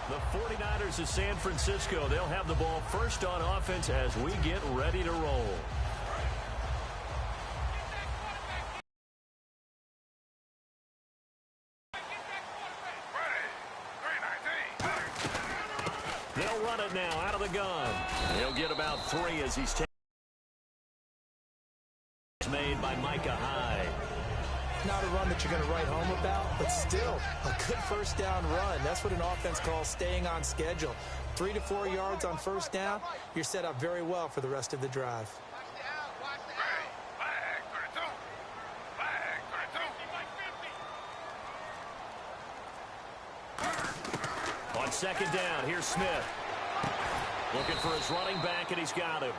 The 49ers of San Francisco, they'll have the ball first on offense as we get ready to roll. They'll run it now out of the gun. He'll get about 3 as he's made by Micah Hyde. Not a run that you're going to write home about, but still a good first down run. That's what an offense calls staying on schedule. 3 to 4 yards on first down, you're set up very well for the rest of the drive. On second down, here's Smith. Looking for his running back, and he's got him.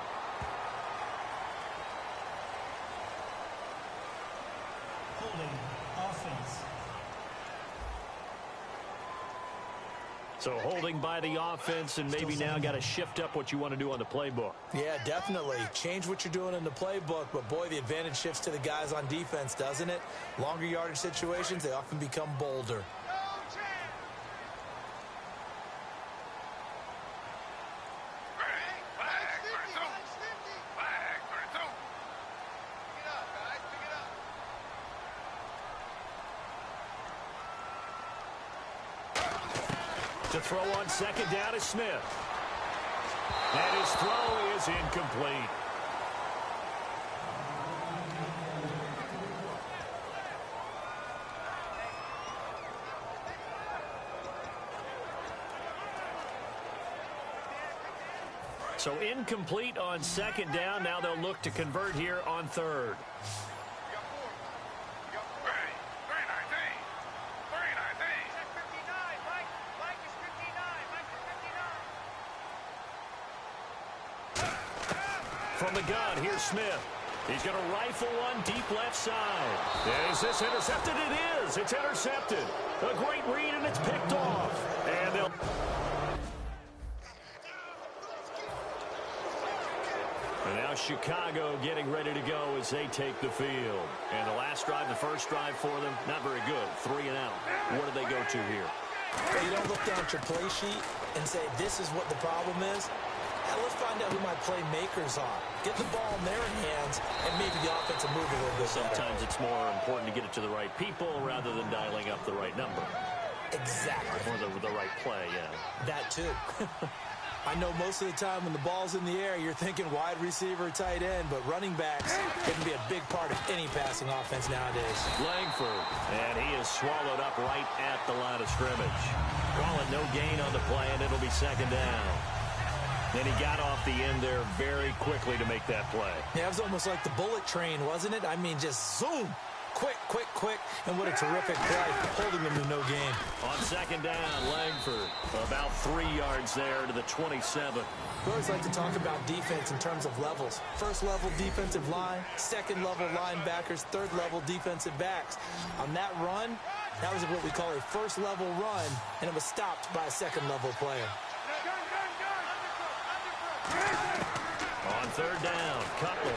So holding by the offense, and maybe now got to shift up what you want to do on the playbook. Yeah, definitely. Change what you're doing in the playbook, but boy, the advantage shifts to the guys on defense, doesn't it? Longer yardage situations, they often become bolder. To throw on second down is Smith. And his throw is incomplete. So incomplete on second down. Now they'll look to convert here on third. From the gun, here's Smith. He's going to rifle one deep left side. Is this intercepted? It is. It's intercepted. A great read, and it's picked off. And they'll... And now Chicago getting ready to go as they take the field. And the last drive, the first drive for them, not very good. 3 and out. What do they go to here? Well, you don't look down at your play sheet and say, this is what the problem is. Let's find out who my playmakers are. Get the ball in their hands, and maybe the offense will move a little bit Sometimes better. it's more important to get it to the right people rather than dialing up the right number. Exactly. Or the right play, yeah. That too. I know most of the time when the ball's in the air, you're thinking wide receiver, tight end, but running backs can be a big part of any passing offense nowadays. Langford, and he is swallowed up right at the line of scrimmage. Calling no gain on the play, and it'll be second down. Then he got off the end there very quickly to make that play. Yeah, it was almost like the bullet train, wasn't it? I mean, just zoom. Quick, quick, quick. And what a terrific play, holding them to no gain. On second down, Langford about 3 yards there to the 27. We always like to talk about defense in terms of levels. First level defensive line, second level linebackers, third level defensive backs. On that run, that was what we call a first level run, and it was stopped by a second level player. On third down, Cutler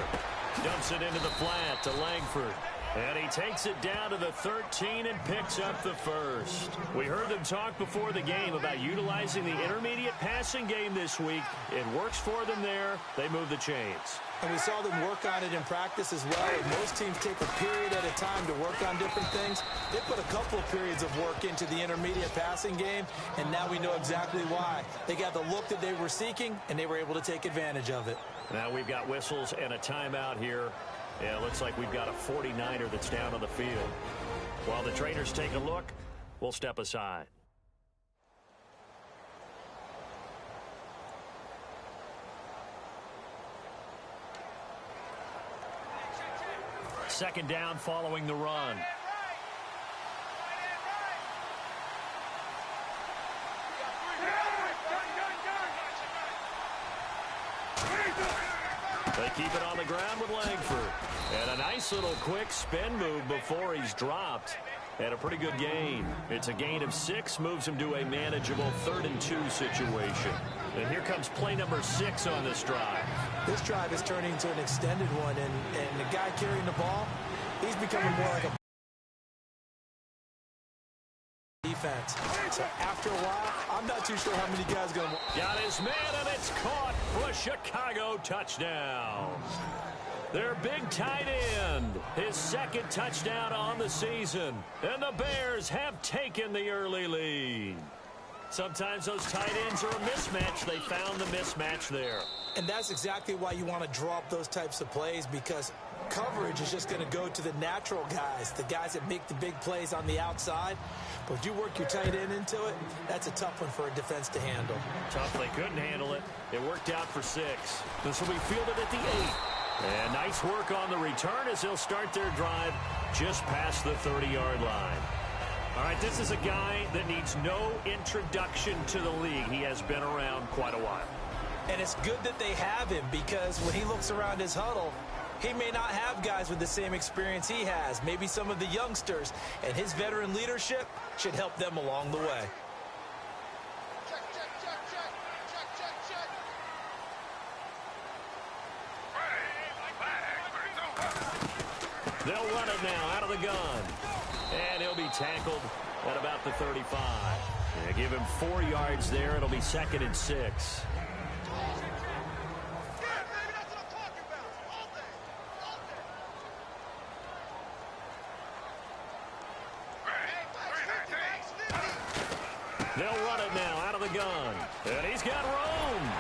dumps it into the flat to Langford. And he takes it down to the 13 and picks up the first. We heard them talk before the game about utilizing the intermediate passing game this week. It works for them there. They move the chains. And we saw them work on it in practice as well. Most teams take a period at a time to work on different things. They put a couple of periods of work into the intermediate passing game, and now we know exactly why. They got the look that they were seeking, and they were able to take advantage of it. Now we've got whistles and a timeout here. Yeah, it looks like we've got a 49er that's down on the field. While the trainers take a look, we'll step aside. Second down following the run. They keep it on the ground with Langford. And a nice little quick spin move before he's dropped. And a pretty good gain. It's a gain of 6, moves him to a manageable 3rd and 2 situation. And here comes play number 6 on this drive. This drive is turning into an extended one, and the guy carrying the ball, he's becoming more like a defense. So after a while, I'm not too sure how many guys are going to... Got his man, and it's caught for a Chicago touchdown. Their big tight end, his second touchdown on the season. And the Bears have taken the early lead. Sometimes those tight ends are a mismatch. They found the mismatch there. And that's exactly why you want to draw up those types of plays, because coverage is just going to go to the natural guys, the guys that make the big plays on the outside. But if you work your tight end into it, that's a tough one for a defense to handle. Tough, they couldn't handle it. It worked out for 6. This will be fielded at the 8. And nice work on the return as they'll start their drive just past the 30-yard line. All right, this is a guy that needs no introduction to the league. He has been around quite a while. And it's good that they have him, because when he looks around his huddle, he may not have guys with the same experience he has, maybe some of the youngsters, and his veteran leadership should help them along the way. They'll run it now out of the gun. And he'll be tackled at about the 35. Yeah, give him 4 yards there. It'll be 2nd and 6. They'll run it now out of the gun. And he's got room.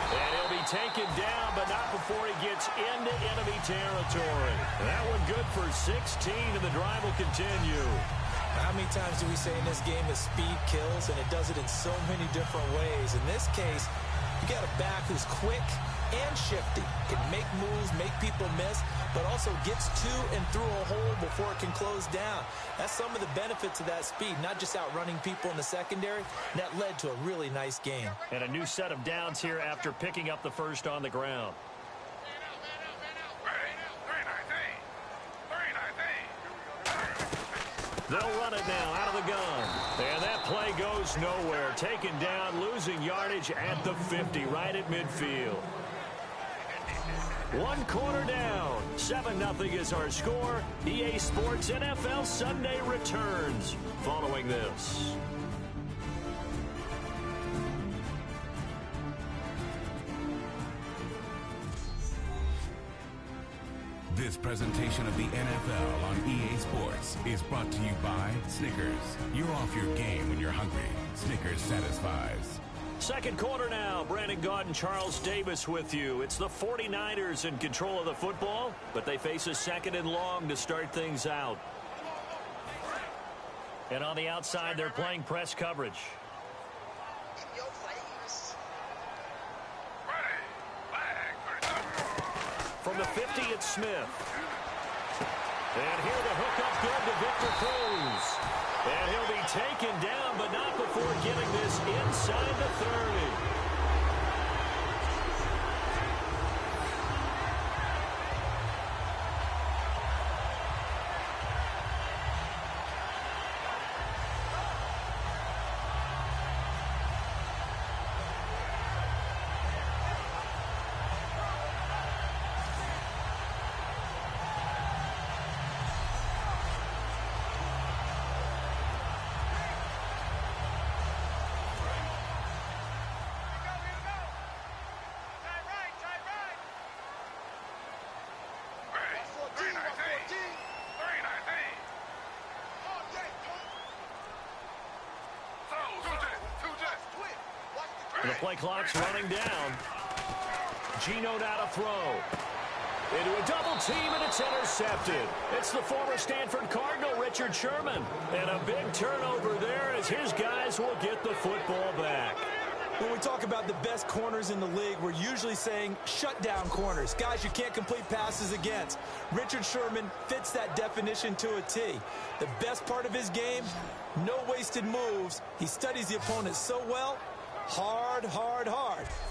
And he'll be taken down, but not before he gets into enemy territory. That one good for 16, and the drive will continue. How many times do we say in this game that speed kills, and it does it in so many different ways? In this case, you got a back who's quick and shifty, can make moves, make people miss, but also gets to and through a hole before it can close down. That's some of the benefits of that speed, not just outrunning people in the secondary. That led to a really nice game. And a new set of downs here after picking up the first on the ground. They'll run it now out of the gun. And that play goes nowhere. Taken down, losing yardage at the 50, right at midfield. 1 quarter down. 7-0 is our score. EA Sports NFL Sunday returns following this. This presentation of the NFL on EA Sports is brought to you by Snickers. You're off your game when you're hungry. Snickers satisfies. Second quarter now. Brandon Gaudin, Charles Davis with you. It's the 49ers in control of the football, but they face a 2nd and long to start things out. And on the outside, they're playing press coverage. From the 50, it's Smith. And here the hookup good to Victor Cruz. And he'll be taken down, but not before getting this inside the 30. The play clock's running down. Geno now to throw. Into a double team, and it's intercepted. It's the former Stanford Cardinal, Richard Sherman. And a big turnover there as his guys will get the football back. When we talk about the best corners in the league, we're usually saying shutdown corners, guys you can't complete passes against. Richard Sherman fits that definition to a T. The best part of his game, no wasted moves. He studies the opponent so well. Hard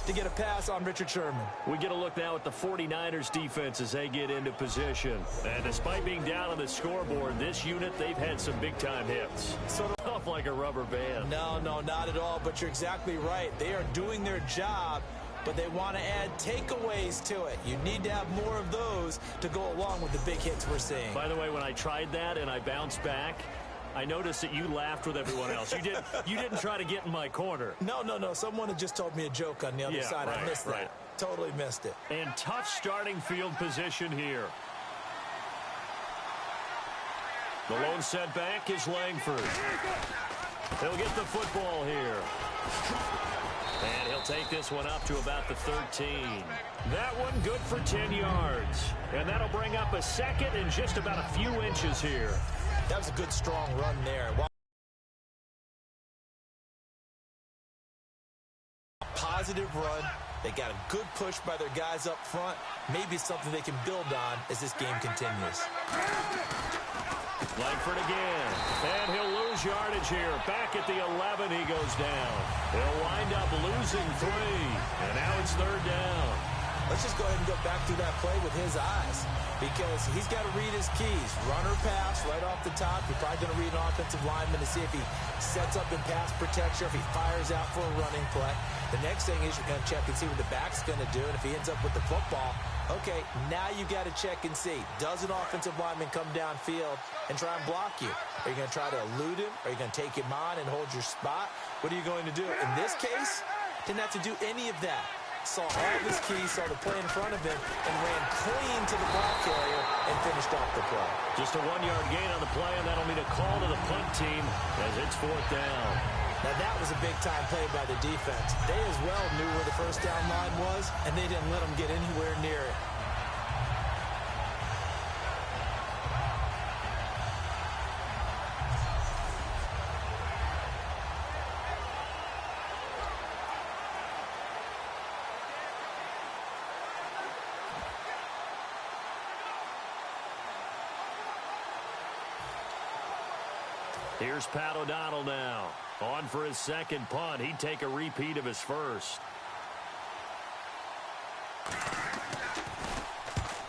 to get a pass on Richard Sherman. We get a look now at the 49ers defense as they get into position. And despite being down on the scoreboard, this unit, they've had some big-time hits. Sort of off like a rubber band. No, not at all, but you're exactly right. They are doing their job, but they want to add takeaways to it. You need to have more of those to go along with the big hits we're seeing. By the way, when I tried that and I bounced back, I noticed that you laughed with everyone else. You didn't try to get in my corner. No. Someone had just told me a joke on the other side. Right, I missed that. Totally missed it. And tough starting field position here. The lone setback is Langford. He'll get the football here. And he'll take this one up to about the 13. That one good for 10 yards. And that'll bring up a second and just about a few inches here. That was a good, strong run there. Positive run. They got a good push by their guys up front. Maybe something they can build on as this game continues. Langford again. And he'll lose yardage here. Back at the 11, he goes down. He'll wind up losing 3. And now it's third down. Let's just go ahead and go back through that play with his eyes, because he's got to read his keys. Run or pass right off the top. You're probably going to read an offensive lineman to see if he sets up in pass protection, if he fires out for a running play. The next thing is you're going to check and see what the back's going to do, and if he ends up with the football, okay, now you got to check and see. Does an offensive lineman come downfield and try and block you? Are you going to try to elude him? Are you going to take him on and hold your spot? What are you going to do? In this case, didn't have to do any of that. Saw all of his keys, saw the play in front of him, and ran clean to the ball carrier and finished off the play. Just a 1-yard gain on the play, and that'll mean a call to the punt team as it's fourth down. Now, that was a big-time play by the defense. They as well knew where the first down line was, and they didn't let them get anywhere near it. Here's Pat O'Donnell now. On for his second punt. He'd take a repeat of his first.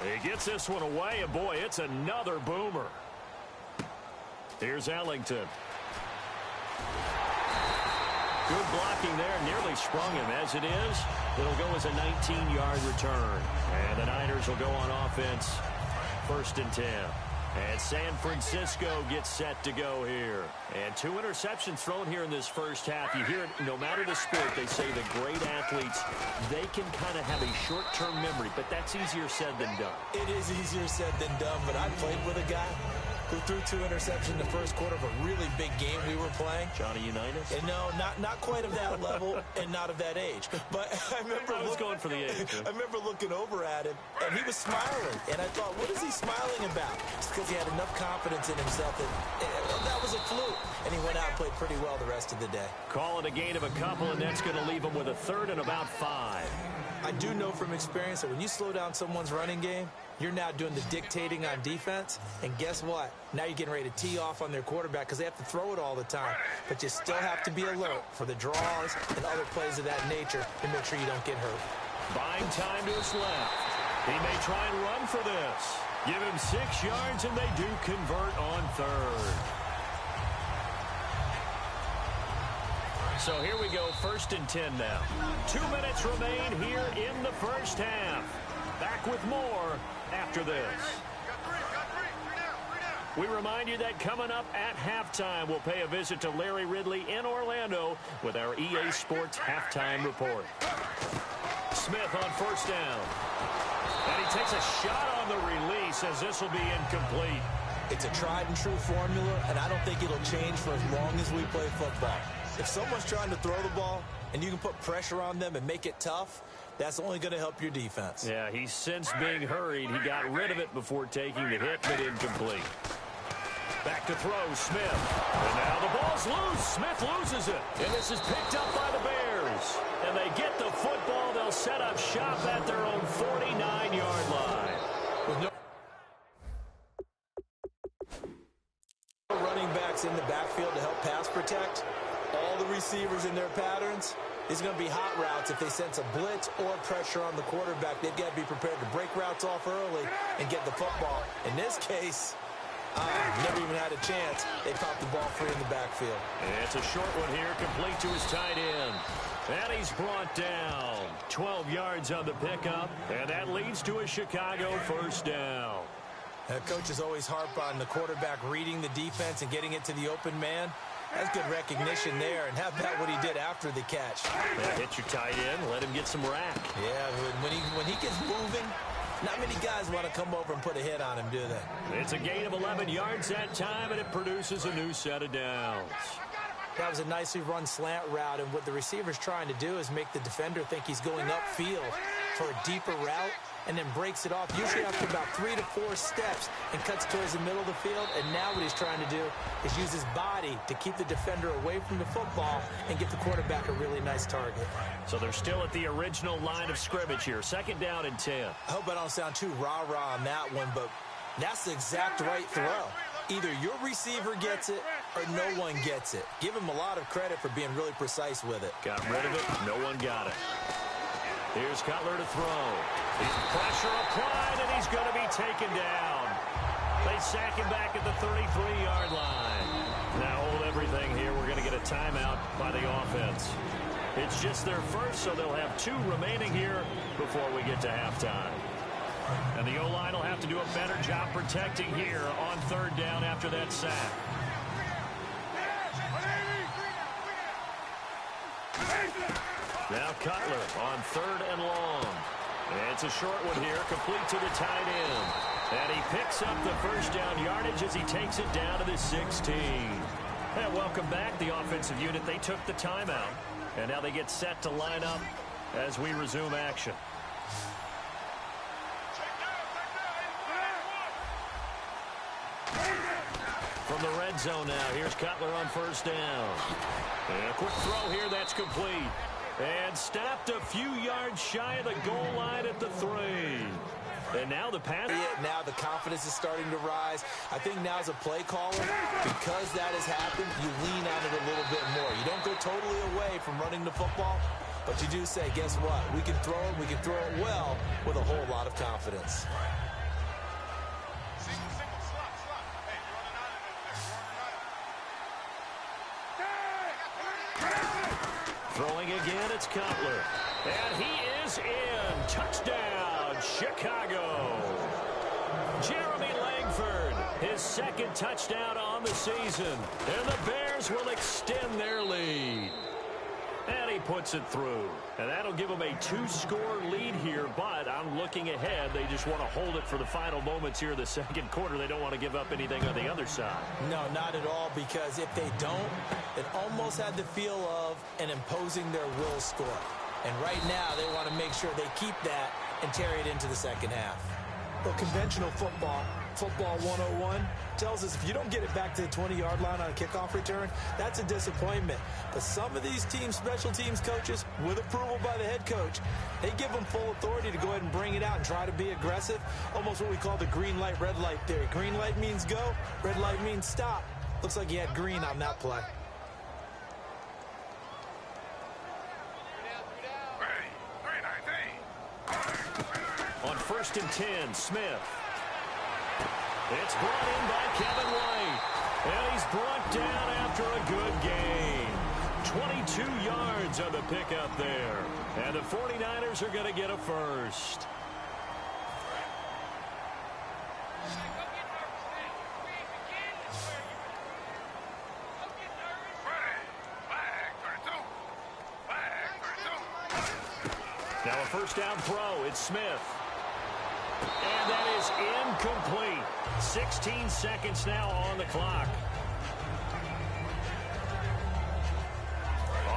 He gets this one away, and boy, it's another boomer. Here's Ellington. Good blocking there. Nearly sprung him. As it is, it'll go as a 19-yard return. And the Niners will go on offense. 1st and 10. And San Francisco gets set to go here. And 2 interceptions thrown here in this first half. You hear it, no matter the sport, they say the great athletes, they can kind of have a short-term memory, but that's easier said than done. It is easier said than done, but I played with a guy who threw 2 interceptions in the first quarter of a really big game we were playing. Johnny Unitas? And no, not quite of that level and not of that age. But I remember going for the age. I remember looking over at him, and he was smiling. And I thought, what is he smiling about? It's because he had enough confidence in himself that was a fluke. And he went out and played pretty well the rest of the day. Call it a gain of a couple, and that's going to leave him with a 3rd and about 5. I do know from experience that when you slow down someone's running game, you're now doing the dictating on defense. And guess what? Now you're getting ready to tee off on their quarterback because they have to throw it all the time. But you still have to be alert for the draws and other plays of that nature to make sure you don't get hurt. Buying time to his left. He may try and run for this. Give him 6 yards, and they do convert on 3rd. So here we go, 1st and 10 now. 2 minutes remain here in the first half. Back with more after this. We remind you that coming up at halftime, we'll pay a visit to Larry Ridley in Orlando with our EA Sports Halftime Report. Smith on 1st down. And he takes a shot on the release as this will be incomplete. It's a tried and true formula, and I don't think it'll change for as long as we play football. If someone's trying to throw the ball and you can put pressure on them and make it tough, that's only going to help your defense. Yeah, he's since being hurried. He got rid of it before taking the hit, but incomplete. Back to throw, Smith. And now the ball's loose. Smith loses it. And this is picked up by the Bears. And they get the football. They'll set up shop at their own 49-yard line. With no running backs in the backfield to help pass protect, all the receivers in their patterns, it's going to be hot routes. If they sense a blitz or pressure on the quarterback, they've got to be prepared to break routes off early and get the football. In this case, never even had a chance. They popped the ball free in the backfield. And it's a short one here, complete to his tight end. And he's brought down. 12 yards on the pickup, and that leads to a Chicago 1st down. Coaches always harp on the quarterback reading the defense and getting it to the open man. That's good recognition there. And how about what he did after the catch? Yeah, hit your tight end, let him get some rack. Yeah, when he gets moving, not many guys want to come over and put a hit on him, do they? It's a gain of 11 yards that time, and it produces a new set of downs. That was a nicely run slant route, and what the receiver's trying to do is make the defender think he's going upfield for a deeper route, and then breaks it off, usually after about 3 to 4 steps, and cuts towards the middle of the field. And now what he's trying to do is use his body to keep the defender away from the football and give the quarterback a really nice target. So they're still at the original line of scrimmage here. 2nd down and 10. I hope I don't sound too rah-rah on that one, but that's the exact right throw. Either your receiver gets it or no one gets it. Give him a lot of credit for being really precise with it. Got rid of it. No one got it. Here's Cutler to throw. Pressure applied, and he's going to be taken down. They sack him back at the 33-yard line. Now hold everything here. We're going to get a timeout by the offense. It's just their first, so they'll have 2 remaining here before we get to halftime. And the O-line will have to do a better job protecting here on 3rd down after that sack. Now Cutler on 3rd and long. And it's a short one here, complete to the tight end. And he picks up the first down yardage as he takes it down to the 16. And welcome back, the offensive unit. They took the timeout. And now they get set to line up as we resume action. From the red zone now, here's Cutler on 1st down. And a quick throw here, that's complete. And stopped a few yards shy of the goal line at the 3. And now the pass. Now the confidence is starting to rise. I think now as a play caller, because that has happened, you lean on it a little bit more. You don't go totally away from running the football, but you do say, guess what? We can throw it well with a whole lot of confidence. Throwing again, it's Cutler. And he is in. Touchdown, Chicago. Jeremy Langford, his 2nd touchdown on the season. And the Bears will extend their lead. And he puts it through. And that'll give them a 2-score lead here, but I'm looking ahead. They just want to hold it for the final moments here in the 2nd quarter. They don't want to give up anything on the other side. No, not at all, because if they don't, it almost had the feel of an imposing their will score. And right now, they want to make sure they keep that and carry it into the 2nd half. Well, conventional football 101, tells us if you don't get it back to the 20-yard line on a kickoff return, that's a disappointment. But some of these teams, special teams coaches, with approval by the head coach, they give them full authority to go ahead and bring it out and try to be aggressive, almost what we call the green light, red light theory. Green light means go, red light means stop. Looks like he had green on that play. On 1st and 10, Smith. It's brought in by Kevin White. And he's brought down after a good gain. 22 yards on the pickup there. And the 49ers are going to get a first. Now a 1st down throw. It's Smith. And that is incomplete. 16 seconds now on the clock.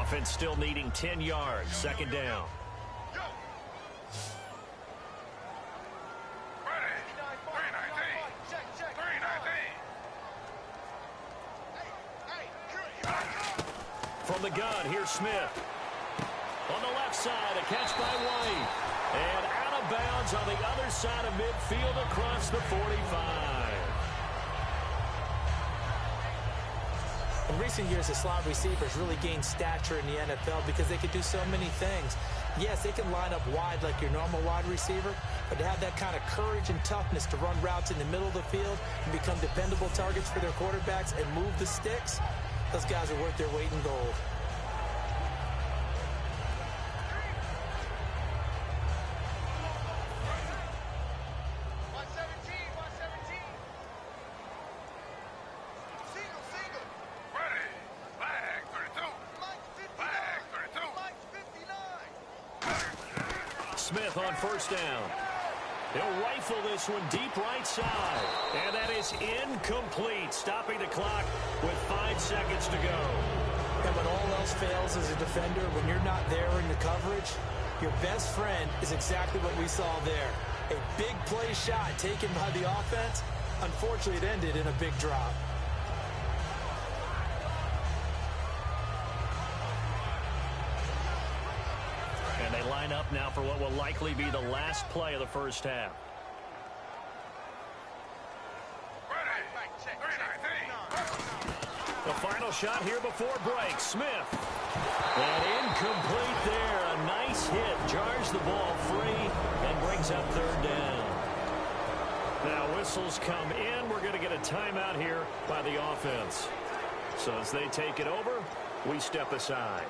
Offense still needing 10 yards. 2nd down. From the gun, here's Smith. On the left side, a catch by White. And out of bounds on the other side of midfield across the 45. In recent years, the slot receivers really gained stature in the NFL because they could do so many things. Yes, they can line up wide like your normal wide receiver, but to have that kind of courage and toughness to run routes in the middle of the field and become dependable targets for their quarterbacks and move the sticks, those guys are worth their weight in gold. Smith on first down. He'll rifle this one deep right side. And that is incomplete, stopping the clock with 5 seconds to go. And when all else fails as a defender, when you're not there in the coverage, your best friend is exactly what we saw there. A big play shot taken by the offense. Unfortunately, it ended in a big drop. And they line up now for what will likely be the last play of the first half. The final shot here before break. Smith. And incomplete there. A nice hit. Jars the ball free and brings up third down. Now whistles come in. We're going to get a timeout here by the offense. So as they take it over, we step aside.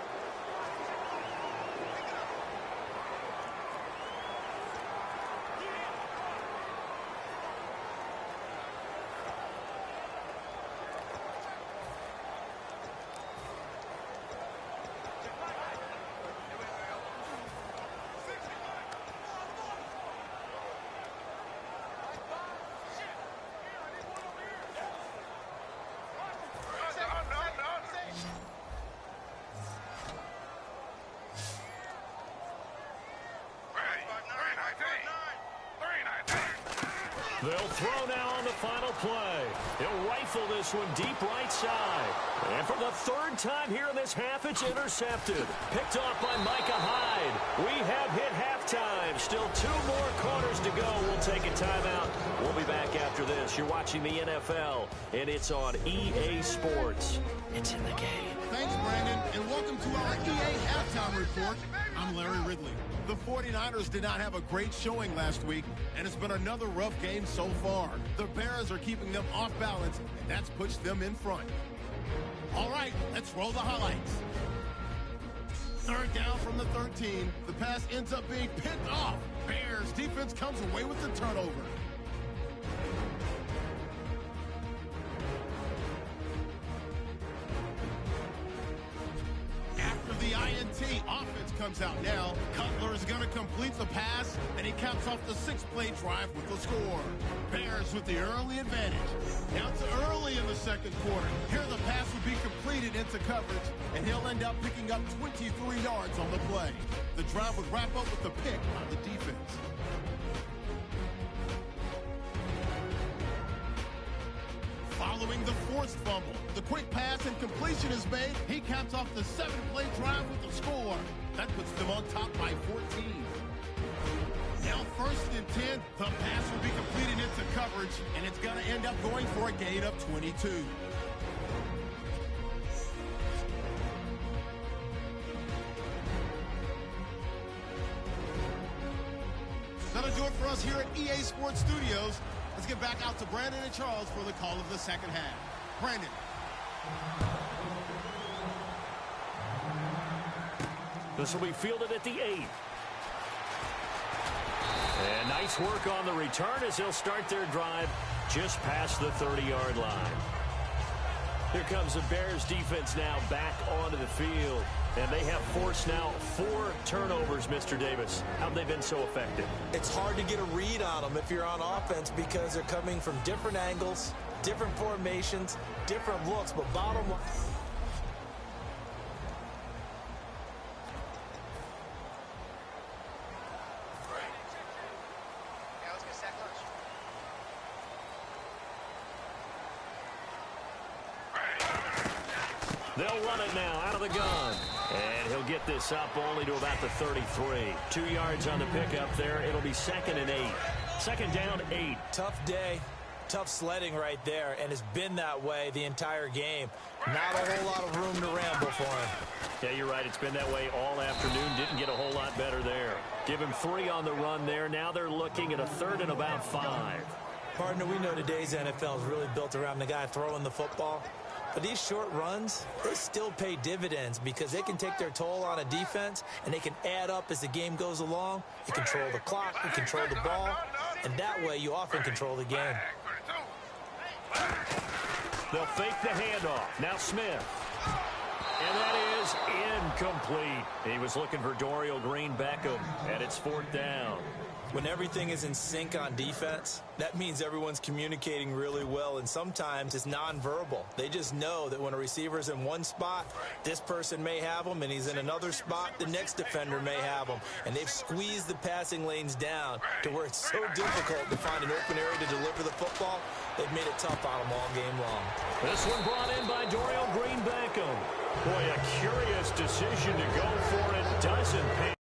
They'll throw now on the final play. He'll rifle this one deep right side. And for the third time here in this half, it's intercepted. Picked off by Micah Hyde. We have hit halftime. Still 2 more quarters to go. We'll take a timeout. We'll be back after this. You're watching the NFL, and it's on EA Sports. It's in the game. Thanks, Brandon, and welcome to our EA Halftime Report. I'm Larry Ridley. The 49ers did not have a great showing last week, and it's been another rough game so far. The Bears are keeping them off balance, and that's pushed them in front. All right, let's roll the highlights. Third down from the 13. The pass ends up being picked off. Bears defense comes away with the turnover. The INT offense comes out now. Cutler is going to complete the pass, and he caps off the 6-play drive with the score. Bears with the early advantage. Now to early in the second quarter. Here the pass will be completed into coverage, and he'll end up picking up 23 yards on the play. The drive would wrap up with a pick on the defense. Following the forced fumble, the quick pass and completion is made. He caps off the 7-play drive with the score. That puts them on top by 14. Now first and 10, the pass will be completed into coverage, and it's going to end up going for a gain of 22. That'll do it for us here at EA Sports Studios. Let's get back out to Brandon and Charles for the call of the second half. Brandon. This will be fielded at the 8. And nice work on the return as they'll start their drive just past the 30-yard line. Here comes the Bears defense now back onto the field. And they have forced now 4 turnovers, Mr. Davis. How have they been so effective? It's hard to get a read on them if you're on offense because they're coming from different angles, different formations, different looks. But bottom line, they'll run it now out of the gun. And he'll get this up only to about the 33. 2 yards on the pickup there. It'll be 2nd and 8. Second down, 8. tough day, tough sledding right there, and it's been that way the entire game. Not a whole lot of room to ramble for him. Yeah, you're right. It's been that way all afternoon. Didn't get a whole lot better there. Give him 3 on the run there. Now they're looking at a 3rd and about 5. Partner, we know today's NFL is really built around the guy throwing the football. But these short runs, they still pay dividends because they can take their toll on a defense, and they can add up as the game goes along. You control the clock, you control the ball, and that way you often control the game. They'll fake the handoff. Now Smith. And that is incomplete. He was looking for Dorial Green-Beckham, and it's 4th down. When everything is in sync on defense, that means everyone's communicating really well, and sometimes it's nonverbal. They just know that when a receiver's in one spot, this person may have him, and he's in another spot, the next defender may have him. And they've squeezed the passing lanes down to where it's so difficult to find an open area to deliver the football. They've made it tough on them all game long. This one brought in by Dorial Green-Beckham. Boy, a curious decision to go for it. Doesn't pay.